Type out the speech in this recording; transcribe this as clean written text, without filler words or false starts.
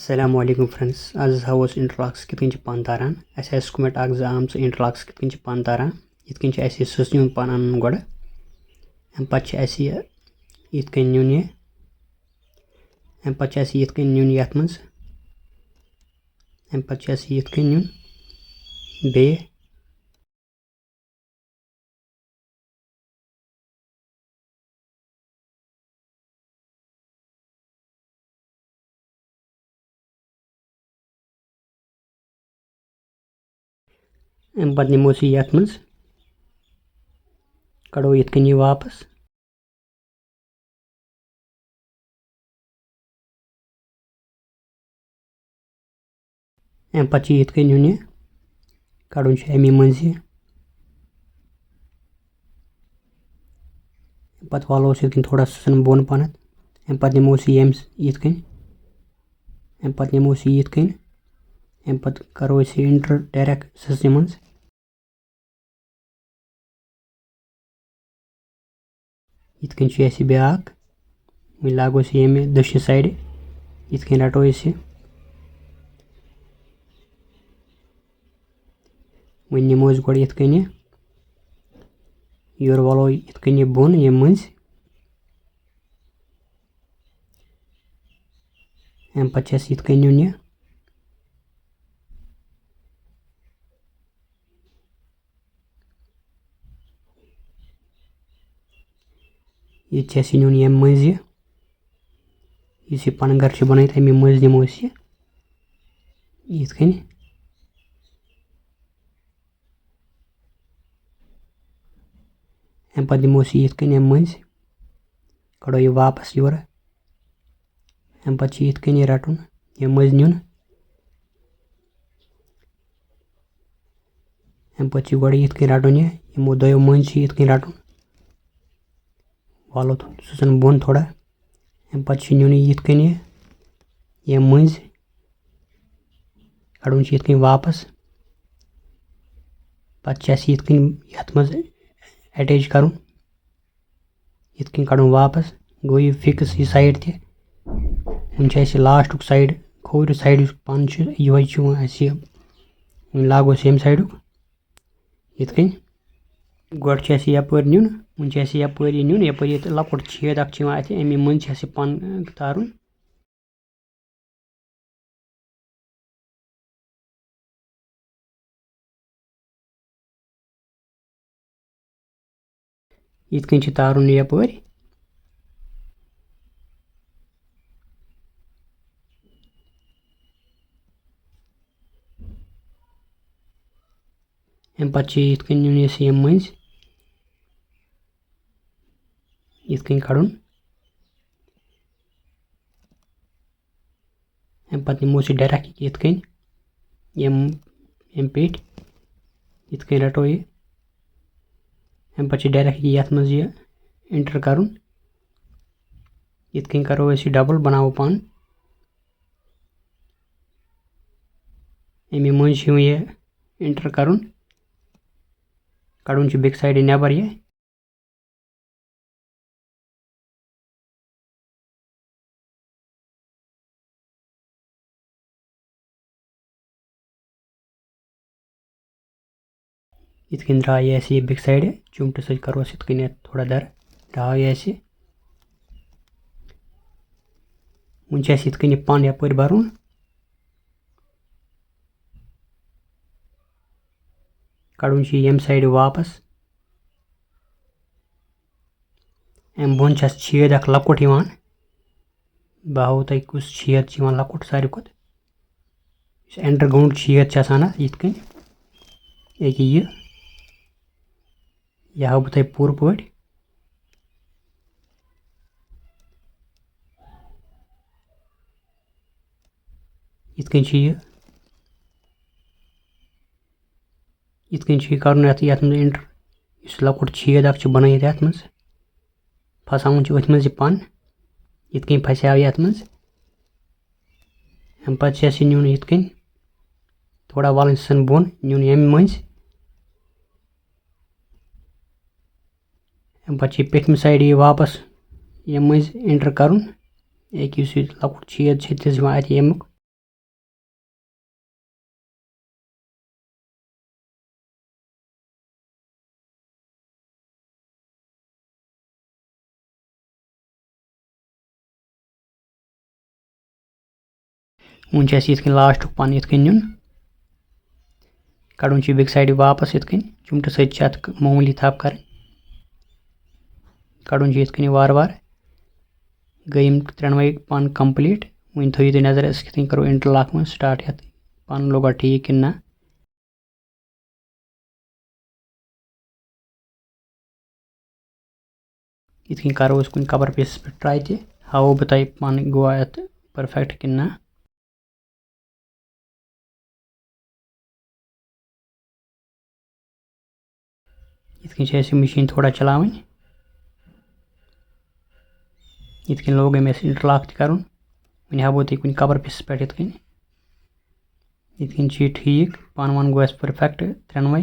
Assalamualaikum friends, आज हावस interlocks कितकन पन तारान एस्टिमेट आम इंटरलॉक्स कितकन पन तारान इतकन सस्न पन अन गोड़ अम पे इतकन नुन यह अम पे इतकन नुन यथ मज अम पे इतकन नुन बे अम पे नमो यथ मज कड़ो इतकन यह वापस अम पे इतकन नुन यह कड़न अमे मज पे वालो इतकन थोड़ा सुन बोन पन अम पे नमो इतकन अम पे नमो इतकन अम पे करो इंटर डायरेक्ट सस्न मज इतकन ब्याक वह लागो ये दक्षिण साइड इतकन रटो वह नमो गोड़ इतकन योर वालो इतकन यह बोन ये मज अम पे इतकन नुन यह ये नुन ये मज यह पन घर बन अमे मज नमो इतकन अम पे नमो इतकन मज कड़ो यह वापस योर अम पे इतकन यह रटन यह मज नुन अम पे गोड़ इतकन रटन यमो दो मज इतकन रटन वालो सुसन बोन थोड़ा अम पे नुन इतकन यह मज कड़न इतकन वापस पे इतकन यथ मज अटैच कर इतकन कड़न वापस गो यह फिक्स यह साइड वन लास्ट साइड खोवर साइड पन यह लागो यम साइड इतकन गोड़ यपर नुन वन यपर नुन यपर लकुट छेद अमे मज पन तारुन इतकन तारुन यपर अम पे इतकन नुन यम मज इतकन खड़न अम पे नमो डायरेक्ट इतकन यम पेट इतकन रटो यह अम पे डायरेक्ट यथ मज इंटर कर इतकन करो डबल बनाओ पन अमे मज यह इंटर कर कड़न बेक साइड नबर यह इतकन द्राय यह बेक साइड चुमट सत करो इतकन थोड़ा दर द्राय वन इतकन पन यपर भरुन कड़न यम साइड वापस अम बोन छेद लकुट बह हाव तुम कुछ छेद लकुट सारे खुद अंडरग्राउंड छेद इतकन यह हाव तुम पूर पट इतकन कर इंटर इस लकुट छेद बन मज फसावन अथ मज पन इतकन फसाव ये मज अम पे नुन इतकन थोड़ा वालन सन बोन नुन यम मज अम पे पेटम साइड यह वापस यम मज इंटर कर लकुट छेद अत यमुक वुन ये लास्ट पान ये नुन कड़न बैक साइड वापस ये चुमट सत मामूली थप कर कड़न ये वार वार गई त्रेनवे पान कंप्लीट वन थो तुम नजर कित करो इंटरलॉक में स्टार्ट ये पान लोगा ठीक कि ना ये करो कुछ कवर पीस पे ट्राई ते हाओ बह तुम पान गो ये परफेक्ट कि ना ये मशीन थोड़ा चलावन ये लोग इंटरलॉक कर वन हाबो तुम कुछ कवर पीस पे ये ठीक पान वान गो परफेक्ट त्रेनवे